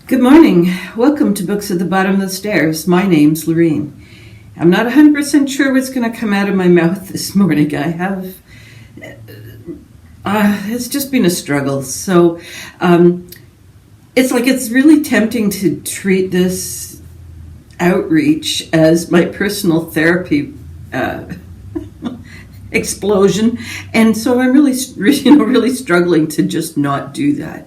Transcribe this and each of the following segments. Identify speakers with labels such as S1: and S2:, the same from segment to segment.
S1: Good morning. Welcome to Books at the Bottom of the Stairs. My name's Lorene. I'm not 100% sure what's going to come out of my mouth this morning. It's just been a struggle. So it's really tempting to treat this outreach as my personal therapy explosion. And so I'm really struggling to just not do that.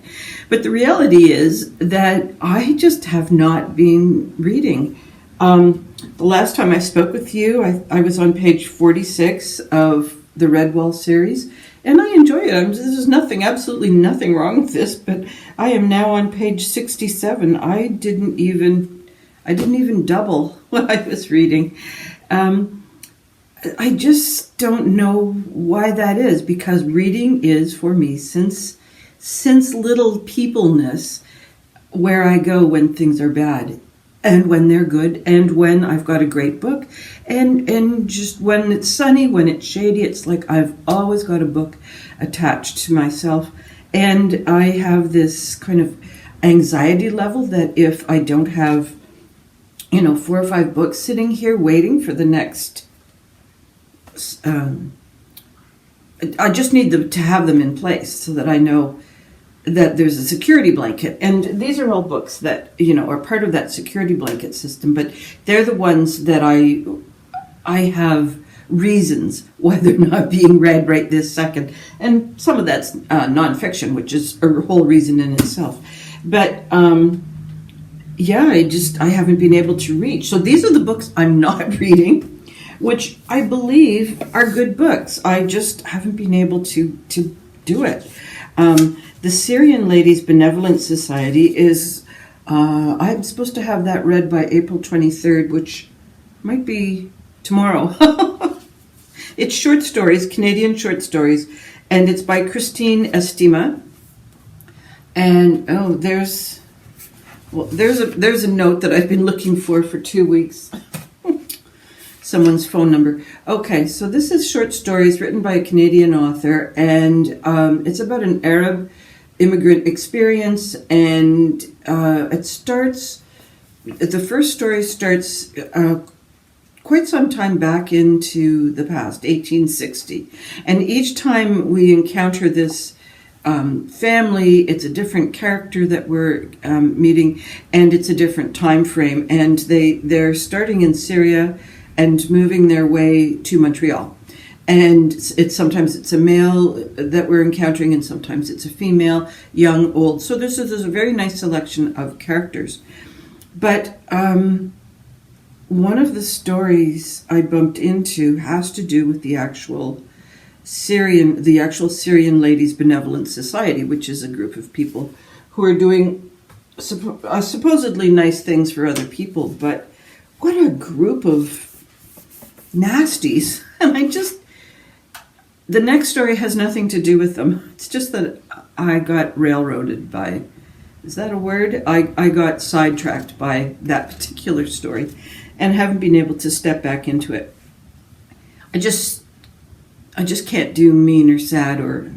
S1: But the reality is that I just have not been reading. The last time I spoke with you, I was on page 46 of the Redwall series, and I enjoy it. There's absolutely nothing wrong with this, but I am now on page 67. I didn't even double what I was reading. I just don't know why that is, because reading is, for me, since little peopleness, where I go when things are bad and when they're good and when I've got a great book and just when it's sunny, when it's shady. It's like I've always got a book attached to myself, and I have this kind of anxiety level that if I don't have 4 or 5 books sitting here waiting for the next I just need to have them in place so that I know that there's a security blanket. And these are all books that, are part of that security blanket system, but they're the ones that I have reasons why they're not being read right this second. And some of that's nonfiction, which is a whole reason in itself. But I haven't been able to reach. So these are the books I'm not reading, which I believe are good books. I just haven't been able to do it. The Syrian Ladies Benevolent Society is, I'm supposed to have that read by April 23rd, which might be tomorrow. It's short stories, Canadian short stories, and it's by Christine Estima. And there's a note that I've been looking for 2 weeks. Someone's phone number. Okay, so this is short stories written by a Canadian author, and it's about an Arab immigrant experience, and the first story starts quite some time back into the past, 1860. And each time we encounter this family, it's a different character that we're meeting, and it's a different time frame. And they're starting in Syria and moving their way to Montreal. And sometimes it's a male that we're encountering, and sometimes it's a female, young, old. So there's a very nice selection of characters. But one of the stories I bumped into has to do with the actual Syrian Ladies Benevolent Society, which is a group of people who are doing supposedly nice things for other people. But what a group of nasties. And the next story has nothing to do with them. It's just that I got railroaded by, is that a word? I got sidetracked by that particular story and haven't been able to step back into it. I just can't do mean or sad or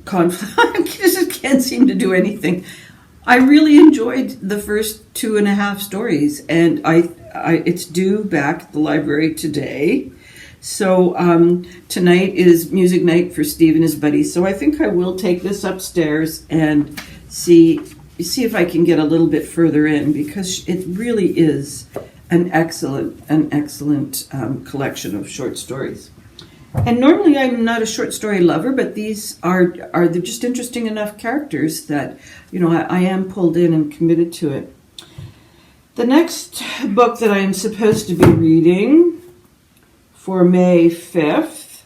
S1: conflict. I just can't seem to do anything. I really enjoyed the first 2.5 stories, and it's due back at the library today. So tonight is music night for Steve and his buddies. So I think I will take this upstairs and see if I can get a little bit further in, because it really is an excellent collection of short stories. And normally I'm not a short story lover, but these they're just interesting enough characters that, I am pulled in and committed to it. The next book that I am supposed to be reading for May 5th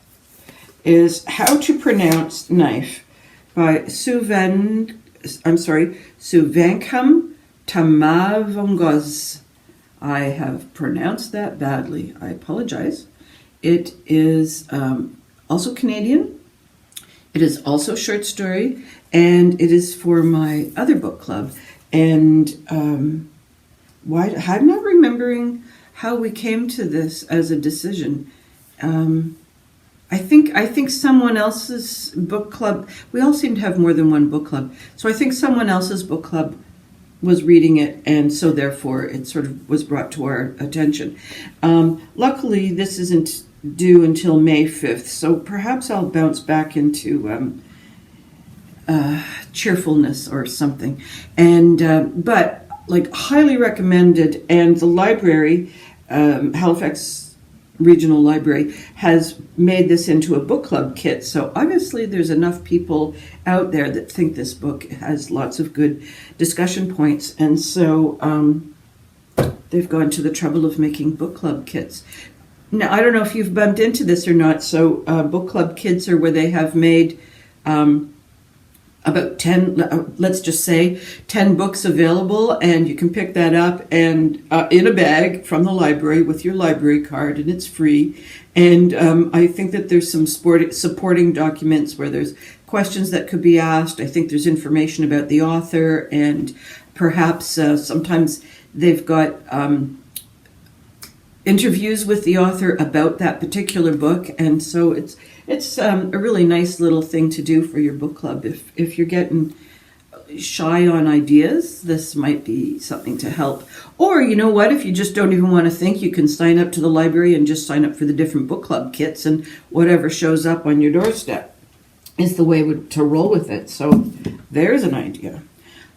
S1: is How to Pronounce Knife by Suvankam Tamavongos. I have pronounced that badly. I apologize. It is also Canadian. It is also short story, and it is for my other book club. And I'm not remembering how we came to this as a decision. I think someone else's book club. We all seem to have more than one book club, so I think someone else's book club was reading it, and so therefore it sort of was brought to our attention. Luckily, this isn't due until May 5th, so perhaps I'll bounce back into cheerfulness or something. And but like highly recommended, and the library, Halifax Regional Library, has made this into a book club kit. So obviously there's enough people out there that think this book has lots of good discussion points, and so they've gone to the trouble of making book club kits. Now, I don't know if you've bumped into this or not. So book club kits are where they have made about 10, let's just say 10 books available, and you can pick that up and in a bag from the library with your library card, and it's free. And I think that there's some supporting documents where there's questions that could be asked. I think there's information about the author, and perhaps sometimes they've got interviews with the author about that particular book, and so it's a really nice little thing to do for your book club. If you're getting shy on ideas, this might be something to help. Or you know what, if you just don't even want to think, you can sign up to the library and just sign up for the different book club kits, and whatever shows up on your doorstep is the way to roll with it. So there's an idea.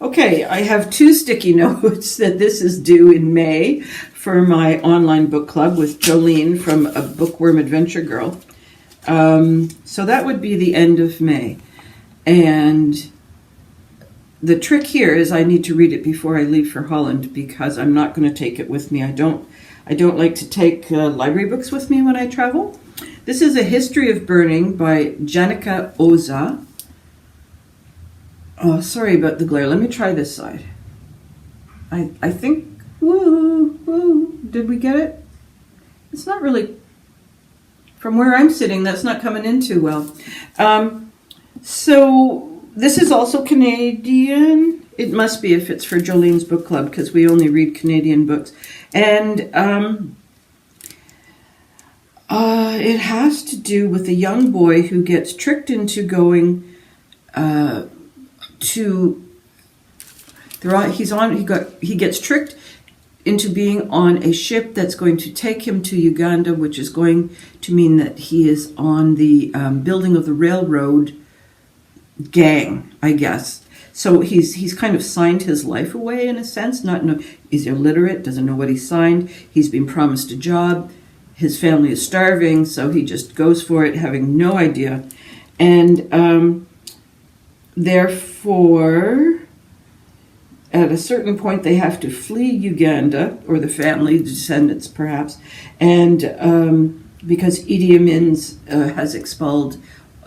S1: Okay, I have 2 sticky notes that this is due in May for my online book club with Jolene from A Bookworm Adventure Girl. So that would be the end of May. And the trick here is I need to read it before I leave for Holland, because I'm not going to take it with me. I don't like to take library books with me when I travel. This is A History of Burning by Janica Oza. Oh, sorry about the glare. Let me try this side. I think, woo, did we get it? It's not really, from where I'm sitting, that's not coming in too well. So this is also Canadian. It must be if it's for Jolene's book club, because we only read Canadian books. And it has to do with a young boy who gets tricked into going he gets tricked into being on a ship that's going to take him to Uganda, which is going to mean that he is on the building of the railroad gang, I guess. So he's kind of signed his life away in a sense. He's illiterate, doesn't know what he signed. He's been promised a job. His family is starving, so he just goes for it, having no idea. And therefore, at a certain point, they have to flee Uganda, or the family, the descendants perhaps, and because Idi Amin has expelled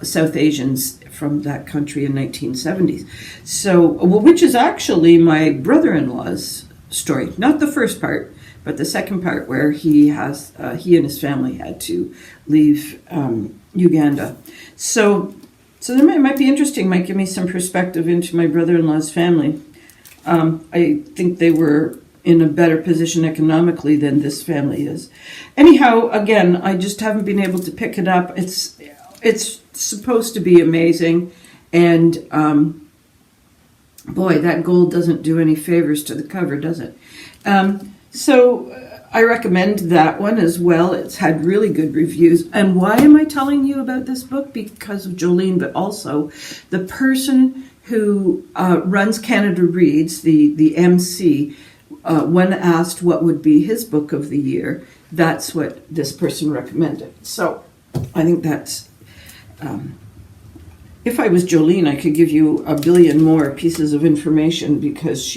S1: South Asians from that country in 1970s. So, which is actually my brother-in-law's story. Not the first part, but the second part, where he and his family had to leave Uganda. So that might be interesting, might give me some perspective into my brother-in-law's family. I think they were in a better position economically than this family is. Anyhow, again, I just haven't been able to pick it up. It's supposed to be amazing, and boy, that gold doesn't do any favors to the cover, does it? So I recommend that one as well. It's had really good reviews. And why am I telling you about this book? Because of Jolene, but also the person who runs Canada Reads, the MC, when asked what would be his book of the year, that's what this person recommended. So I think that's, if I was Jolene, I could give you a billion more pieces of information, because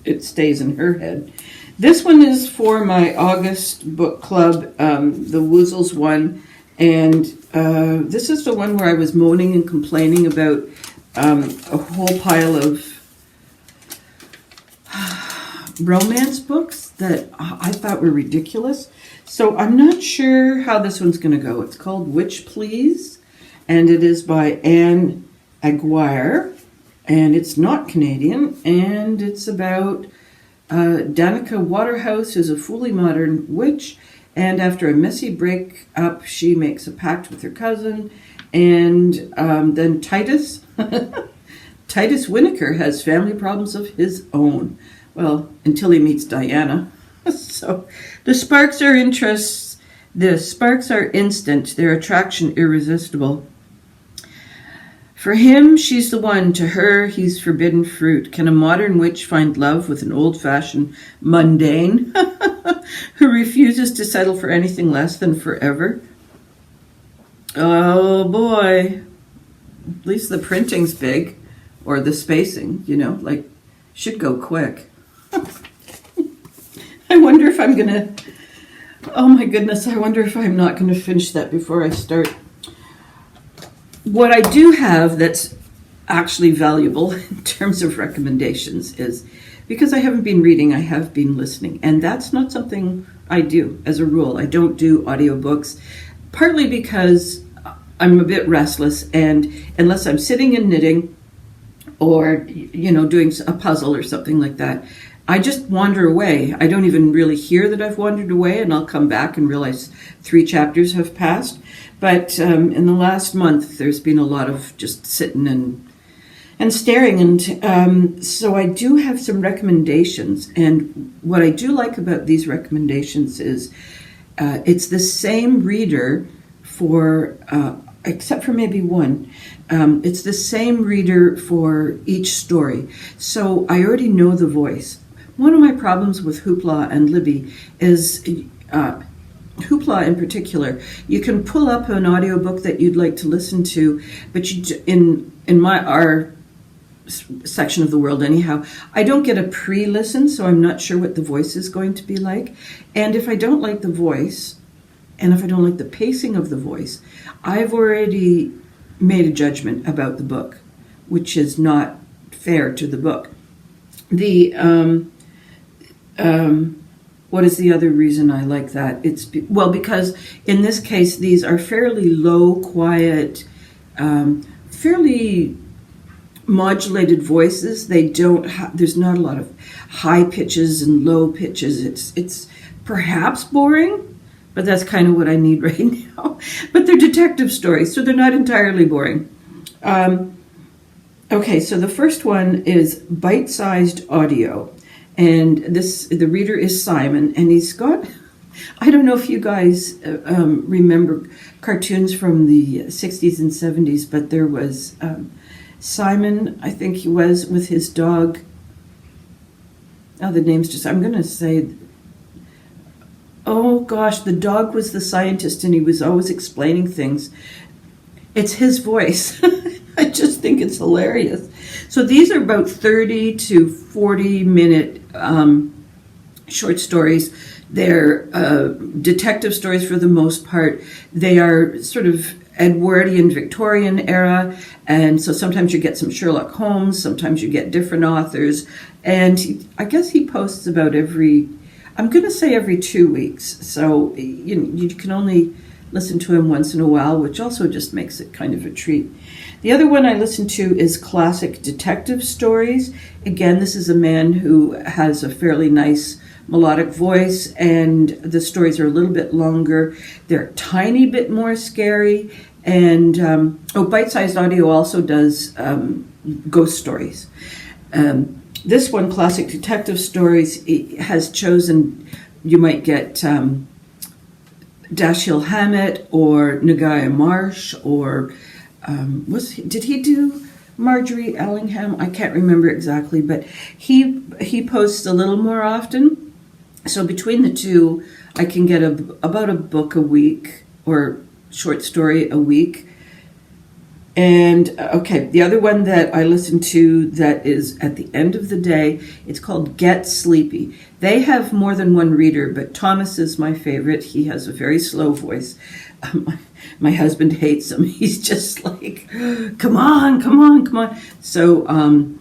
S1: it stays in her head. This one is for my August book club, the Woozles one, and this is the one where I was moaning and complaining about a whole pile of romance books that I thought were ridiculous. So I'm not sure how this one's going to go. It's called Witch Please, and it is by Anne Aguirre, and it's not Canadian, and it's about Danica Waterhouse, who's a fully modern witch, and after a messy breakup, she makes a pact with her cousin, and then Titus Titus Winokur has family problems of his own. Well, until he meets Diana. So the sparks are instant, their attraction irresistible. For him, she's the one. To her, he's forbidden fruit. Can a modern witch find love with an old-fashioned mundane who refuses to settle for anything less than forever? Oh boy. At least the printing's big, or the spacing, should go quick. I wonder if I'm gonna, oh my goodness, I wonder if I'm not gonna finish that before I start. What I do have that's actually valuable in terms of recommendations is, because I haven't been reading, I have been listening. And that's not something I do as a rule. I don't do audiobooks, partly because I'm a bit restless, and unless I'm sitting and knitting or, doing a puzzle or something like that, I just wander away. I don't even really hear that I've wandered away, and I'll come back and realize 3 chapters have passed. But in the last month, there's been a lot of just sitting and staring. And so I do have some recommendations. And what I do like about these recommendations is it's the same reader for, except for maybe one, it's the same reader for each story. So I already know the voice. One of my problems with Hoopla and Libby is Hoopla in particular. You can pull up an audiobook that you'd like to listen to, but in our section of the world anyhow, I don't get a pre-listen, so I'm not sure what the voice is going to be like. And if I don't like the voice, and if I don't like the pacing of the voice, I've already made a judgment about the book, which is not fair to the book. What is the other reason I like that? Because in this case, these are fairly low, quiet, fairly modulated voices. There's not a lot of high pitches and low pitches. It's perhaps boring, but that's kind of what I need right now. But they're detective stories, so they're not entirely boring. Okay, so the first one is Bite-Sized Audio. And the reader is Simon, and he's got, I don't know if you guys remember cartoons from the 60s and 70s, but there was Simon, I think he was, with his dog. Oh, the name's just, I'm going to say, oh gosh, the dog was the scientist, and he was always explaining things. It's his voice. I just think it's hilarious. So these are about 30 to 40 minute short stories. They're detective stories for the most part. They are sort of Edwardian Victorian era, and so sometimes you get some Sherlock Holmes, sometimes you get different authors, and I guess he posts about every 2 weeks. So you can only listen to him once in a while, which also just makes it kind of a treat. The other one I listen to is Classic Detective Stories. Again, this is a man who has a fairly nice melodic voice, and the stories are a little bit longer. They're a tiny bit more scary. And Bite-Sized Audio also does ghost stories. This one, Classic Detective Stories, has chosen, you might get Dashiell Hammett or Nagaya Marsh, or did he do Marjorie Allingham? I can't remember exactly, but he posts a little more often. So between the two, I can get about a book a week, or short story a week. And the other one that I listen to that is at the end of the day, it's called Get Sleepy. They have more than one reader, but Thomas is my favorite. He has a very slow voice. My husband hates him. He's just like, come on. So I'm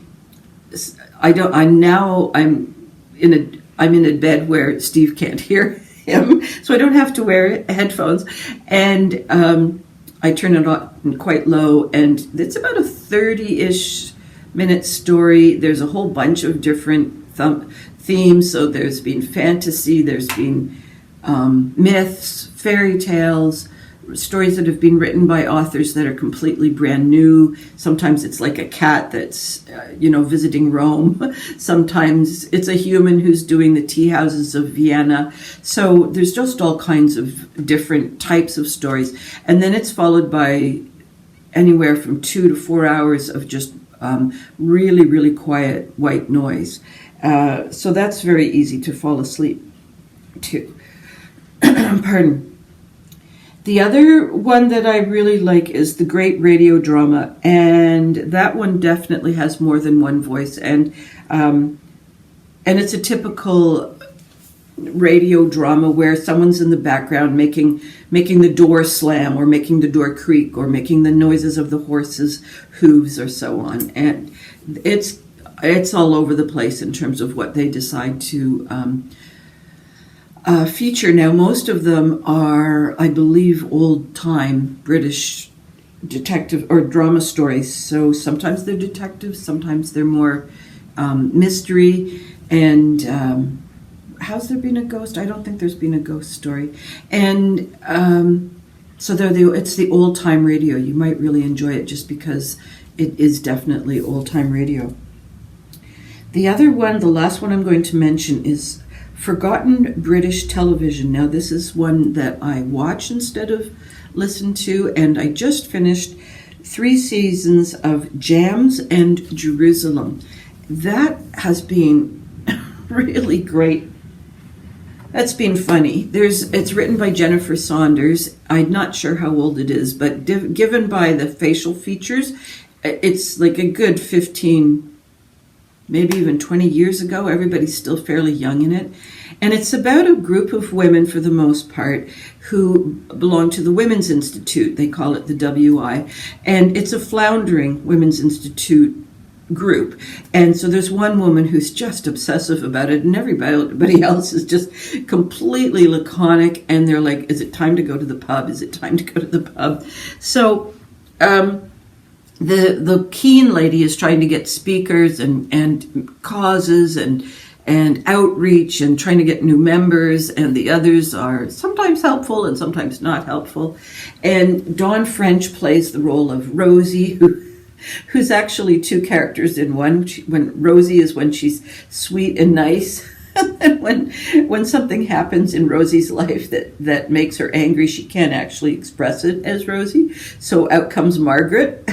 S1: in a bed where Steve can't hear him, so I don't have to wear headphones, and I turn it on quite low, and it's about a 30-ish minute story. There's a whole bunch of different themes. So there's been fantasy, there's been myths, fairy tales, stories that have been written by authors that are completely brand new. Sometimes it's like a cat that's, visiting Rome. Sometimes it's a human who's doing the tea houses of Vienna. So there's just all kinds of different types of stories. And then it's followed by anywhere from 2 to 4 hours of just really, really quiet white noise. So that's very easy to fall asleep to. Pardon. The other one that I really like is The Great Radio Drama, and that one definitely has more than one voice, and it's a typical radio drama where someone's in the background making the door slam, or making the door creak, or making the noises of the horses' hooves, or so on. And it's all over the place in terms of what they decide to feature. Now, most of them are, I believe, old-time British detective or drama stories. So sometimes they're detectives, sometimes they're more mystery. And has there been a ghost? I don't think there's been a ghost story. And so it's the old-time radio. You might really enjoy it just because it is definitely old-time radio. The other one, the last one I'm going to mention, is Forgotten British Television. Now, this is one that I watch instead of listen to, and I just finished 3 seasons of Jams and Jerusalem. That has been really great. That's been funny. It's written by Jennifer Saunders. I'm not sure how old it is, but given by the facial features, it's like a good 15, maybe even 20 years ago. Everybody's still fairly young in it. And it's about a group of women, for the most part, who belong to the Women's Institute. They call it the WI. And it's a floundering Women's Institute group. And so there's one woman who's just obsessive about it, and everybody else is just completely laconic. And they're like, is it time to go to the pub? Is it time to go to the pub? So the keen lady is trying to get speakers and causes and outreach and trying to get new members, and the others are sometimes helpful and sometimes not helpful. And Dawn French plays the role of Rosie, who's actually 2 characters in one. When Rosie is when she's sweet and nice, and when something happens in Rosie's life that makes her angry, she can't actually express it as Rosie. So out comes Margaret.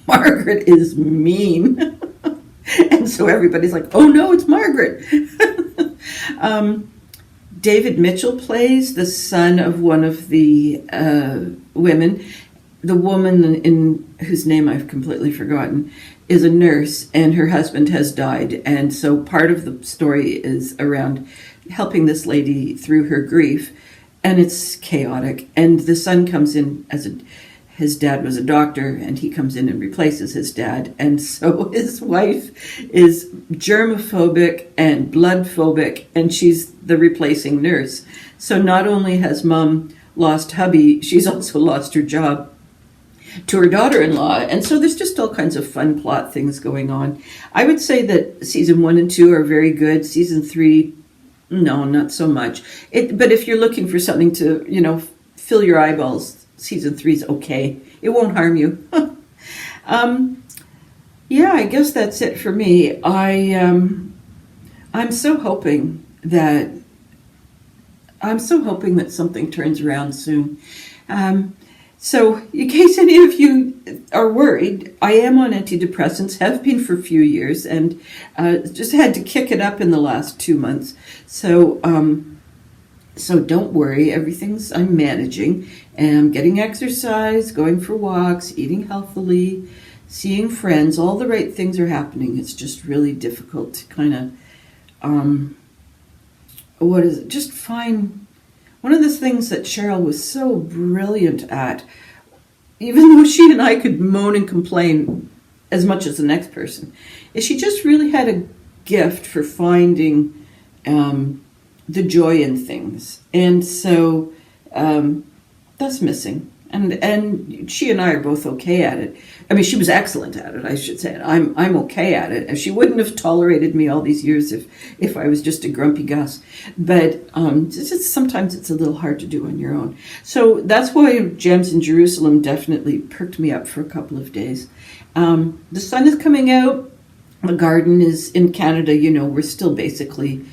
S1: Margaret is mean. And so everybody's like, oh no, it's Margaret. David Mitchell plays the son of one of the women. The woman in whose name I've completely forgotten is a nurse, and her husband has died. And so part of the story is around helping this lady through her grief. And it's chaotic. And the son comes in his dad was a doctor, and he comes in and replaces his dad. And so his wife is germophobic and bloodphobic, and she's the replacing nurse. So not only has mom lost hubby, she's also lost her job to her daughter-in-law. And so there's just all kinds of fun plot things going on. I would say that season 1 and 2 are very good. Season 3, no, not so much. But if you're looking for something to, fill your eyeballs, season 3 is okay. It won't harm you. Yeah, I guess that's it for me. I'm so hoping that something turns around soon. So in case any of you are worried, I am on antidepressants, have been for a few years, and just had to kick it up in the last 2 months. So don't worry, I'm managing, and I'm getting exercise, going for walks, eating healthily, seeing friends. All the right things are happening. It's just really difficult to kind of, just find. One of the things that Cheryl was so brilliant at, even though she and I could moan and complain as much as the next person, is she just really had a gift for finding the joy in things. And so that's missing. And she and I are both okay at it. I mean, she was excellent at it, I should say. I'm okay at it. And she wouldn't have tolerated me all these years if I was just a grumpy Gus. But sometimes it's a little hard to do on your own. So that's why Gems in Jerusalem definitely perked me up for a couple of days. The sun is coming out. The garden is in Canada. We're still basically.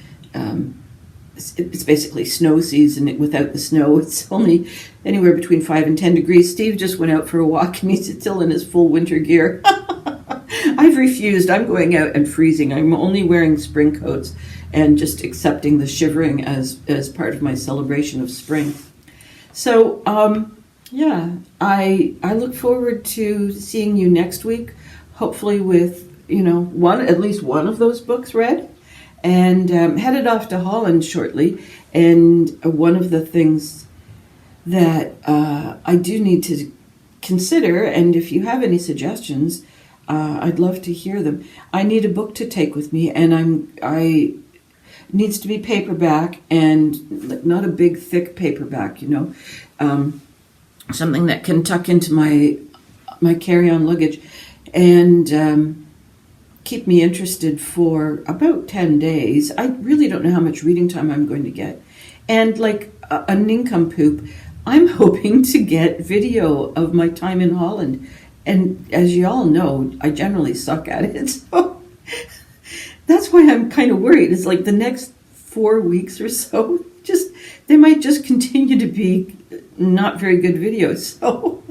S1: It's basically snow season without the snow. It's only anywhere between 5 and 10 degrees. Steve just went out for a walk and he's still in his full winter gear. I've refused. I'm going out and freezing. I'm only wearing spring coats and just accepting the shivering as part of my celebration of spring. So, I look forward to seeing you next week, hopefully with, at least one of those books read. And headed off to Holland shortly. And one of the things that I do need to consider, and if you have any suggestions, I'd love to hear them. I need a book to take with me, and it needs to be paperback, and not a big, thick paperback, something that can tuck into my carry-on luggage. And keep me interested for about 10 days. I really don't know how much reading time I'm going to get. And like a nincompoop, I'm hoping to get video of my time in Holland. And as you all know, I generally suck at it. So that's why I'm kind of worried. It's like the next 4 weeks or so, they might just continue to be not very good videos. So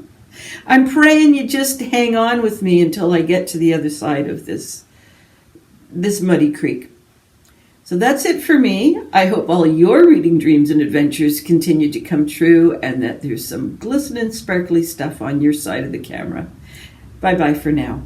S1: I'm praying you just hang on with me until I get to the other side of this muddy creek. So that's it for me. I hope all your reading dreams and adventures continue to come true and that there's some glistening, sparkly stuff on your side of the camera. Bye-bye for now.